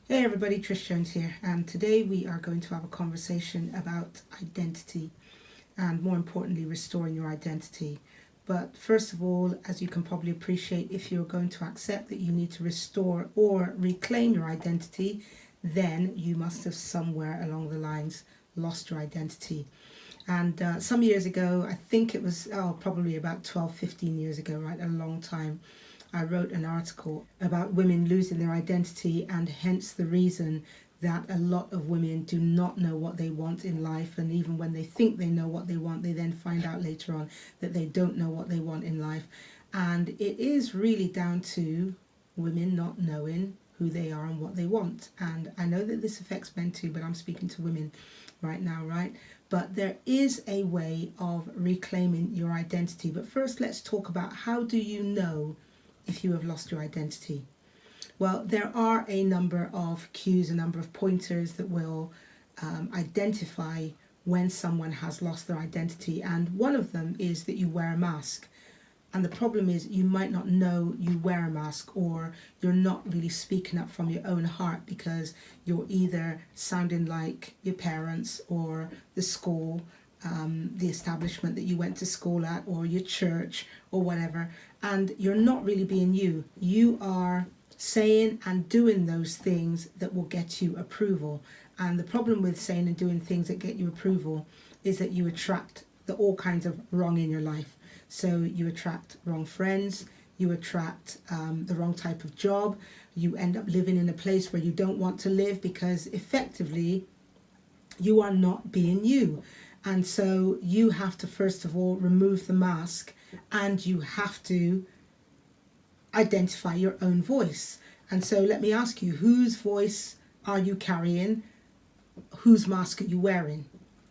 Hey everybody, Trish Jones here, and today we are going to have a conversation about identity and, more importantly, restoring your identity. But first of all, as you can probably appreciate, if you're going to accept that you need to restore or reclaim your identity, then you must have somewhere along the lines lost your identity. And some years ago, I think it was probably about 12, 15 years ago, right, a long time, I wrote an article about women losing their identity, and hence the reason that a lot of women do not know what they want in life, and even when they think they know what they want, they then find out later on that they don't know what they want in life. And it is really down to women not knowing who they are and what they want. And I know that this affects men too, but I'm speaking to women right now, right? But there is a way of reclaiming your identity. But first, let's talk about, how do you know if you have lost your identity? Well, there are a number of cues, a number of pointers that will identify when someone has lost their identity. And one of them is that you wear a mask. And the problem is, you might not know you wear a mask, or you're not really speaking up from your own heart because you're either sounding like your parents or the school, the establishment that you went to school at, or your church or whatever. And you're not really being you. You are saying and doing those things that will get you approval. And the problem with saying and doing things that get you approval is that you attract all kinds of wrong in your life. So you attract wrong friends, you attract the wrong type of job, you end up living in a place where you don't want to live because effectively you are not being you. And so you have to first of all remove the mask, and you have to identify your own voice. And so let me ask you, whose voice are you carrying? Whose mask are you wearing?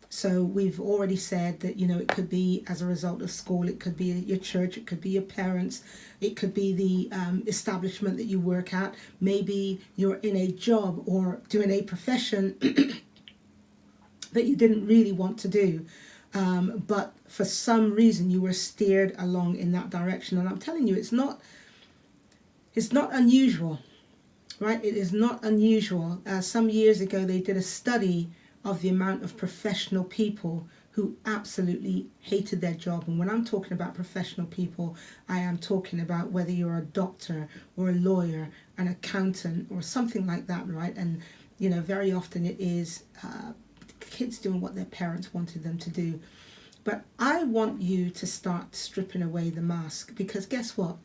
So we've already said that, it could be as a result of school, it could be your church, it could be your parents, it could be the establishment that you work at. Maybe you're in a job or doing a profession that you didn't really want to do. But for some reason you were steered along in that direction. And I'm telling you, it's not unusual, right? It is not unusual. Some years ago they did a study of the amount of professional people who absolutely hated their job. And when I'm talking about professional people, I am talking about whether you're a doctor or a lawyer, an accountant or something like that, right? And very often it is kids doing what their parents wanted them to do. But I want you to start stripping away the mask, because guess what?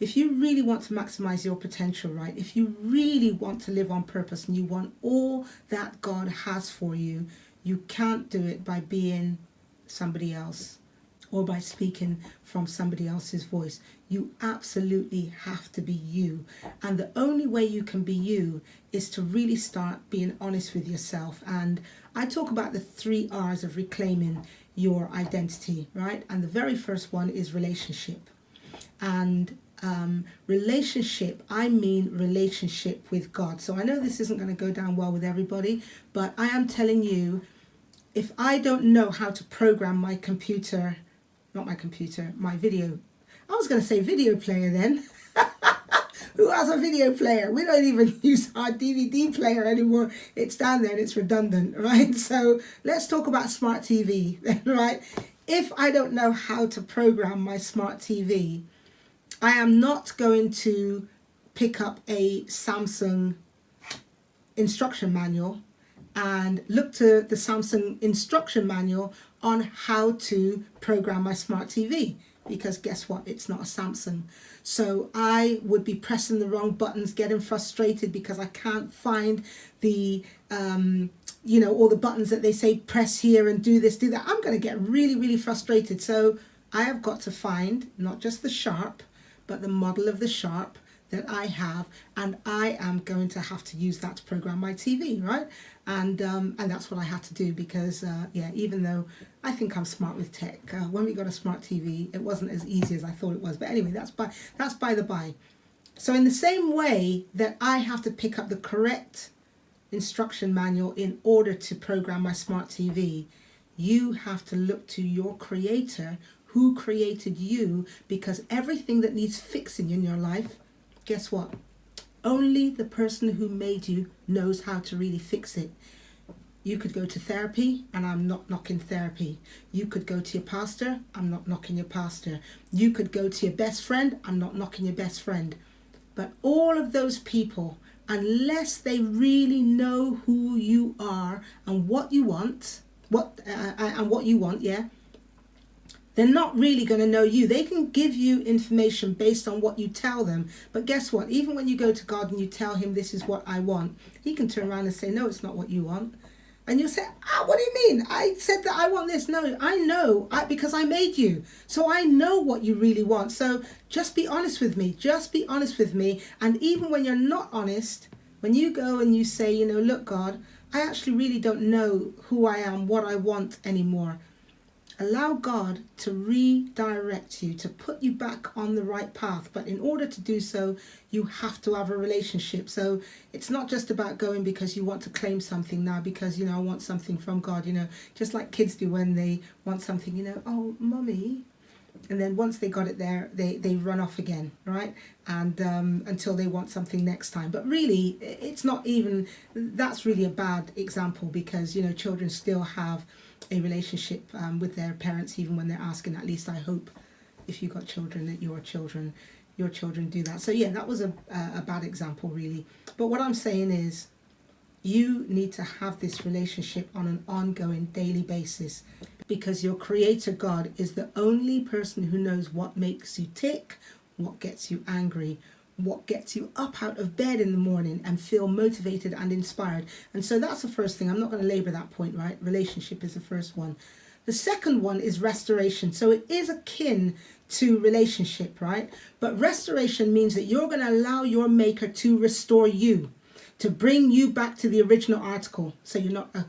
If you really want to maximize your potential, right? If you really want to live on purpose and you want all that God has for you, you can't do it by being somebody else or by speaking from somebody else's voice. You absolutely have to be you. And the only way you can be you is to really start being honest with yourself. And I talk about the 3 R's of reclaiming your identity, right? And the very first one is relationship. And relationship, I mean relationship with God. So I know this isn't going to go down well with everybody, but I am telling you, if I don't know how to program my computer, not my computer, my video, I was going to say video player then. Who has a video player? We don't even use our DVD player anymore. It's down there and it's redundant, right? So let's talk about smart TV, right? If I don't know how to program my smart TV, I am not going to pick up a Samsung instruction manual and look to the Samsung instruction manual on how to program my smart TV, because guess what? It's not a Samsung. So I would be pressing the wrong buttons, getting frustrated because I can't find the, all the buttons that they say press here and do this, do that. I'm going to get really, really frustrated. So I have got to find not just the Sharp, but the model of the Sharp that I have, and I am going to have to use that to program my TV, right? And that's what I had to do, because even though I think I'm smart with tech, when we got a smart TV, it wasn't as easy as I thought it was. But anyway, that's by the by. So in the same way that I have to pick up the correct instruction manual in order to program my smart TV, you have to look to your creator, who created you, because everything that needs fixing in your life, guess what? only the person who made you knows how to really fix it. You could go to therapy, and I'm not knocking therapy. You could go to your pastor, I'm not knocking your pastor. You could go to your best friend, I'm not knocking your best friend. But all of those people, unless they really know who you are and what you want, yeah, they're not really going to know you. They can give you information based on what you tell them. But guess what? Even when you go to God and you tell him this is what I want, he can turn around and say, no, it's not what you want. And you'll say, what do you mean? I said that I want this. No, I know because I made you. So I know what you really want. So just be honest with me. Just be honest with me. And even when you're not honest, when you go and you say, look, God, I actually really don't know who I am, what I want anymore. Allow God to redirect you, to put you back on the right path. But in order to do so, you have to have a relationship. So it's not just about going because you want to claim something now, because, I want something from God, just like kids do when they want something, oh, mummy. And then once they got it there, they run off again, right? And until they want something next time. But really, it's not even, that's really a bad example, because, children still have a relationship with their parents, even when they're asking. At least I hope, if you've got children, that your children do that. So yeah, that was a bad example, really. But what I'm saying is, you need to have this relationship on an ongoing daily basis, because your creator God is the only person who knows what makes you tick, what gets you angry, what gets you up out of bed in the morning and feel motivated and inspired. And so that's the first thing. I'm not going to labor that point, right? Relationship is the first one. The second one is restoration. So it is akin to relationship, right? But restoration means that you're going to allow your maker to restore you, to bring you back to the original article. So you're not a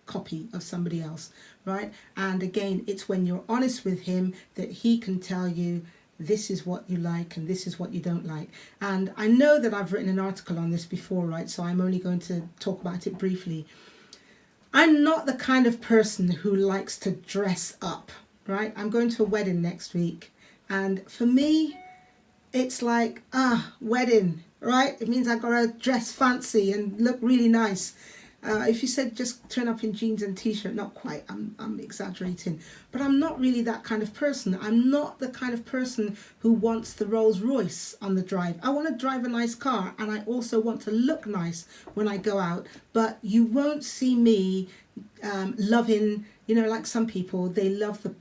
copy of somebody else, right? And again, it's when you're honest with him that he can tell you, this is what you like and this is what you don't like. And I know that I've written an article on this before, right? So I'm only going to talk about it briefly. I'm not the kind of person who likes to dress up, right? I'm going to a wedding next week. And for me, it's like, wedding, right? It means I've got to dress fancy and look really nice. If you said just turn up in jeans and t-shirt, not quite, I'm exaggerating, but I'm not really that kind of person. I'm not the kind of person who wants the Rolls Royce on the drive. I want to drive a nice car, and I also want to look nice when I go out, but you won't see me loving, like some people, they love the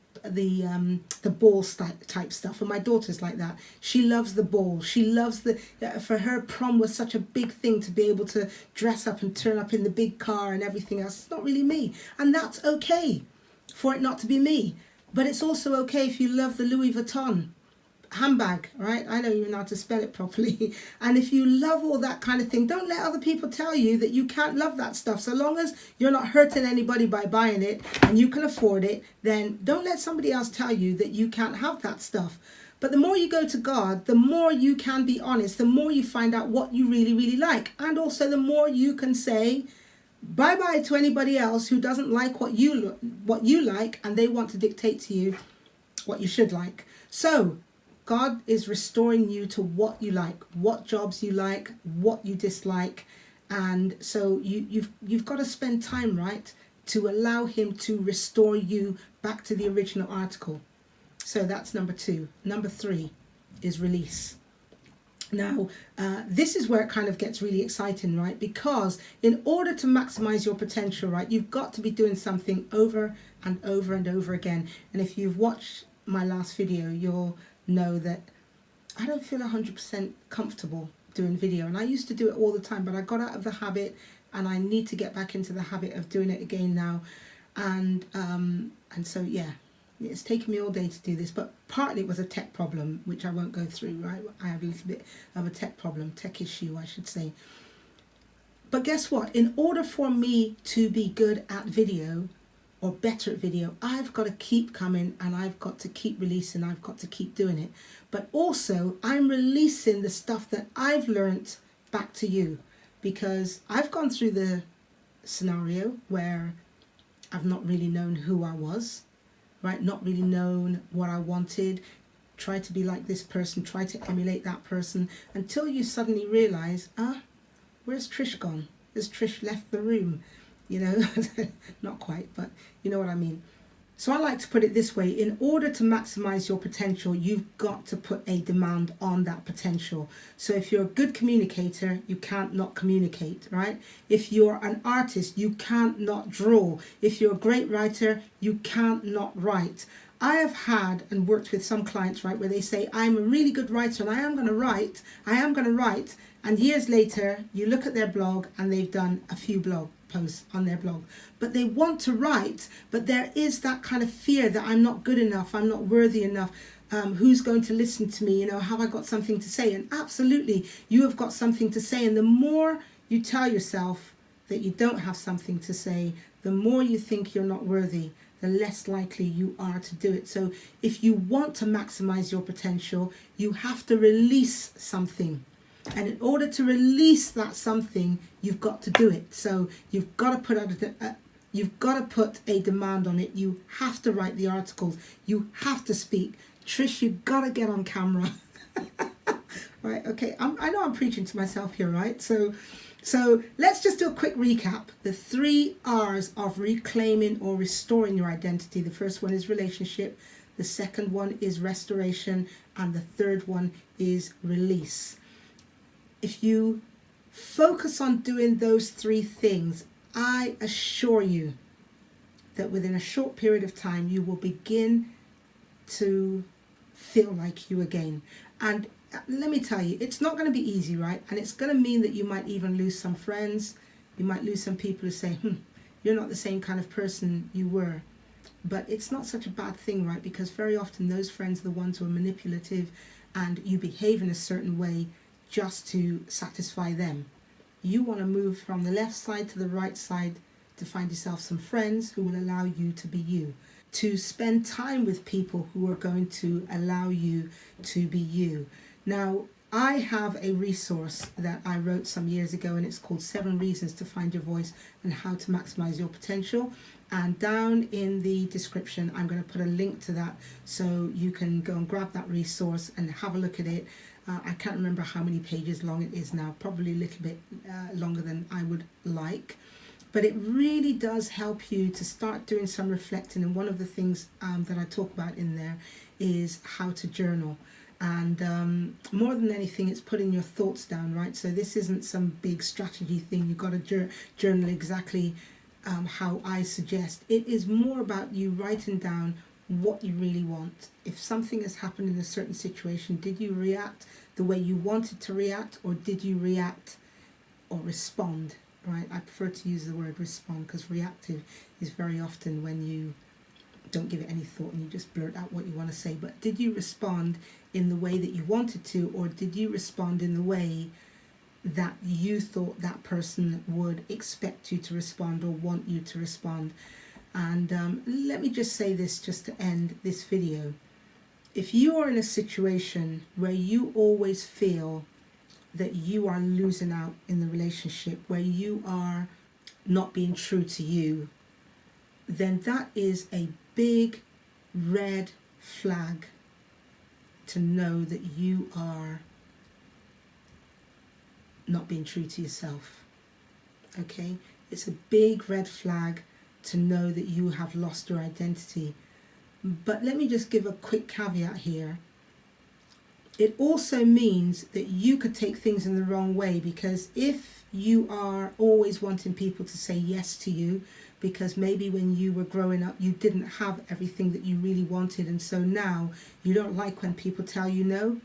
ball type stuff, and my daughter's like that. She loves the ball. She loves for her, prom was such a big thing, to be able to dress up and turn up in the big car and everything else. It's not really me, and that's okay for it not to be me. But it's also okay if you love the Louis Vuitton handbag, right? I don't even know how to spell it properly. And if you love all that kind of thing, don't let other people tell you that you can't love that stuff. So long as you're not hurting anybody by buying it and you can afford it, then don't let somebody else tell you that you can't have that stuff. But the more you go to God, the more you can be honest, the more you find out what you really, really like. And also the more you can say bye-bye to anybody else who doesn't like what you like, and they want to dictate to you what you should like. So God is restoring you to what you like, what jobs you like, what you dislike. And so you've got to spend time, right, to allow him to restore you back to the original article. So that's number 2. Number 3 is release. Now, this is where it kind of gets really exciting, right? Because in order to maximize your potential, right, you've got to be doing something over and over and over again. And if you've watched my last video, you'll know that I don't feel 100% comfortable doing video, and I used to do it all the time, but I got out of the habit, and I need to get back into the habit of doing it again now. And so yeah, it's taken me all day to do this, but partly it was a tech problem, which I won't go through, right? I have a little bit of a tech issue, I should say. But guess what? In order for me to be good at video, or better at video, I've got to keep coming, and I've got to keep releasing, I've got to keep doing it. But also I'm releasing the stuff that I've learnt back to you, because I've gone through the scenario where I've not really known who I was, right? Not really known what I wanted. try to be like this person, try to emulate that person, until you suddenly realize, where's Trish gone? Has Trish left the room? You know, not quite, but you know what I mean. So I like to put it this way: in order to maximize your potential, you've got to put a demand on that potential. So if you're a good communicator, you can't not communicate, right? If you're an artist, you can't not draw. If you're a great writer, you can't not write. I have had and worked with some clients, right, where they say, I'm a really good writer and I am going to write. And years later, you look at their blog and they've done a few blog posts on their blog. But they want to write, but there is that kind of fear that I'm not good enough, I'm not worthy enough. Who's going to listen to me? You know, have I got something to say? And absolutely, you have got something to say. And the more you tell yourself that you don't have something to say, the more you think you're not worthy, the less likely you are to do it. So if you want to maximize your potential, you have to release something. And in order to release that something, you've got to do it. So you've got to put a demand on it. You have to write the articles. You have to speak. Trish, you've got to get on camera. Right, okay. I know I'm preaching to myself here, right? So let's just do a quick recap. The 3 R's of reclaiming or restoring your identity. The first one is relationship. The second one is restoration. And the third one is release. If you focus on doing those 3 things, I assure you that within a short period of time, you will begin to feel like you again. And let me tell you, it's not going to be easy, right? And it's going to mean that you might even lose some friends. You might lose some people who say, you're not the same kind of person you were. But it's not such a bad thing, right? Because very often those friends are the ones who are manipulative and you behave in a certain way just to satisfy them. You want to move from the left side to the right side to find yourself some friends who will allow you to be you, to spend time with people who are going to allow you to be you. Now, I have a resource that I wrote some years ago, and it's called 7 Reasons to Find Your Voice and How to Maximize Your Potential. And down in the description, I'm going to put a link to that so you can go and grab that resource and have a look at it. I can't remember how many pages long it is now, probably a little bit longer than I would like. But it really does help you to start doing some reflecting. And one of the things that I talk about in there is how to journal. And more than anything, it's putting your thoughts down, right? So this isn't some big strategy thing. You've got to journal exactly how I suggest. It is more about you writing down what you really want. If something has happened in a certain situation, did you react the way you wanted to react, or did you react or respond, right? I prefer to use the word respond, because reactive is very often when you don't give it any thought and you just blurt out what you want to say. But did you respond in the way that you wanted to, or did you respond in the way that you thought that person would expect you to respond or want you to respond? And let me just say this just to end this video. If you are in a situation where you always feel that you are losing out in the relationship, where you are not being true to you, then that is a big red flag to know that you are not being true to yourself. Okay? It's a big red flag to know that you have lost your identity. But let me just give a quick caveat here. It also means that you could take things in the wrong way, because if you are always wanting people to say yes to you, because maybe when you were growing up you didn't have everything that you really wanted, and so now you don't like when people tell you no,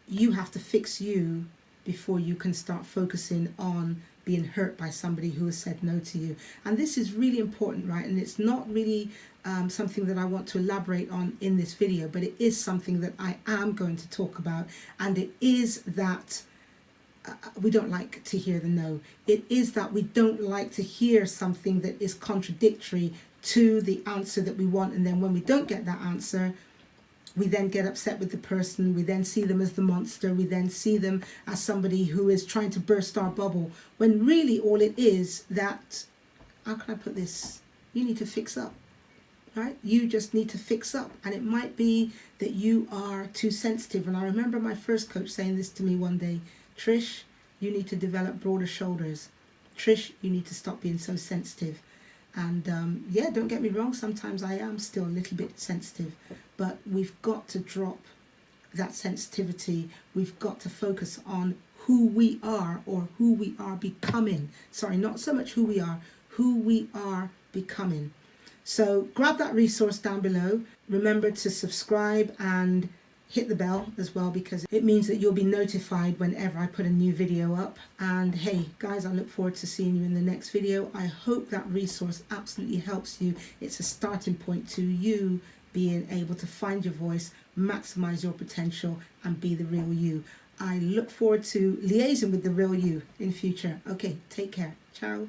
you have to fix you before you can start focusing on being hurt by somebody who has said no to you. And this is really important, right? And it's not really something that I want to elaborate on in this video, but it is something that I am going to talk about. And it is that we don't like to hear the no. It is that we don't like to hear something that is contradictory to the answer that we want. And then when we don't get that answer, we then get upset with the person. We then see them as the monster. We then see them as somebody who is trying to burst our bubble, when really all it is that, how can I put this? You need to fix up. right? You just need to fix up. And it might be that you are too sensitive. And I remember my first coach saying this to me one day: Trish, you need to develop broader shoulders. Trish, you need to stop being so sensitive. And yeah, don't get me wrong, sometimes I am still a little bit sensitive, but we've got to drop that sensitivity. We've got to focus on who we are, or who we are becoming. Sorry, not so much who we are, who we are becoming. So grab that resource down below. Remember to subscribe and hit the bell as well, because it means that you'll be notified whenever I put a new video up. And hey guys, I look forward to seeing you in the next video. I hope that resource absolutely helps you. It's a starting point to you being able to find your voice, maximize your potential, and be the real you. I look forward to liaising with the real you in future. Okay, take care. Ciao.